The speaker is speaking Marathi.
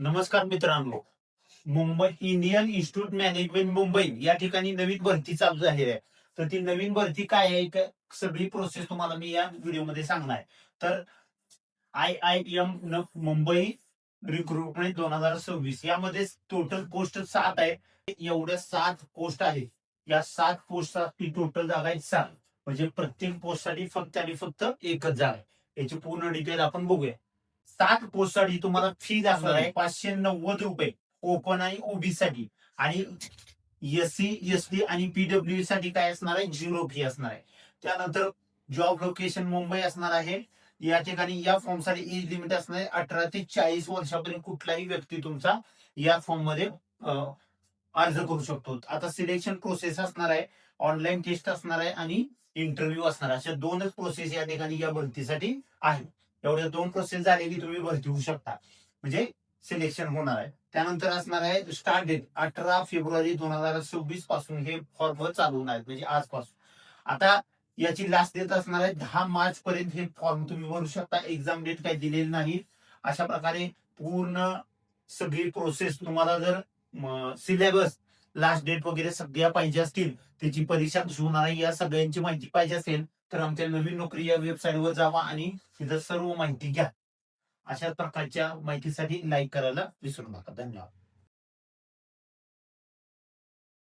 नमस्कार मित्रांनो. Mumbai Indian institute management Mumbai या ठिकाणी नवीन भरती चालू झालेली आहे. तर ती नवीन भरती काय आहे, सगळी प्रोसेस तुम्हाला मी या व्हिडिओमध्ये सांगणार आहे. तर IIM मुंबई रिक्रुटमेंट 2026 यामध्ये टोटल पोस्ट 7 आहे. एवढ्या 7 पोस्ट आहे. या 7 पोस्टसाठी टोटल जागा आहेत 7. म्हणजे प्रत्येक पोस्टसाठी फक्त आणि फक्त एकच जागा आहे. याची पूर्ण डिटेल आपण बघूया. 7 पोस्टसाठी तुम्हाला फी असणार आहे ₹590 ओपन आणि ओबी साठी. आणि SC, ST आणि PWD साठी काय असणार आहे, 0 फी असणार आहे. त्यानंतर जॉब लोकेशन मुंबई असणार आहे. या ठिकाणी या फॉर्म साठी एज लिमिट असणार आहे 18 ते 40 वर्षापर्यंत कुठलाही व्यक्ती तुमचा या फॉर्म मध्ये अर्ज करू शकतो. आता सिलेक्शन प्रोसेस असणार आहे, ऑनलाईन टेस्ट असणार आहे आणि इंटरव्ह्यू असणार आहे. अशा 2च प्रोसेस या ठिकाणी या भरतीसाठी आहे. एवढ्या 2 प्रोसेस झाले की तुम्ही भरती होऊ शकता, म्हणजे सिलेक्शन होणार आहे. त्यानंतर असणार आहे स्टार्ट डेट 18 फेब्रुवारी 2026 पासून हे फॉर्म चालू होणार आहेत, म्हणजे आजपासून. आता याची लास्ट डेट असणार आहे 10 मार्च पर्यंत हे फॉर्म तुम्ही भरू शकता. एक्झाम डेट काही दिलेली नाही. अशा प्रकारे पूर्ण सगळी प्रोसेस तुम्हाला जर सिलेबस, लास्ट डेट वगैरे सगळ्या पाहिजे असतील, त्याची परीक्षा कशी होणार आहे या सगळ्यांची माहिती पाहिजे असेल तर आमच्या नवीन नोकरी या वेबसाईटवर जावा आणि तिथं सर्व माहिती घ्या. अशा प्रकारच्या माहितीसाठी लाईक करायला विसरू नका. धन्यवाद.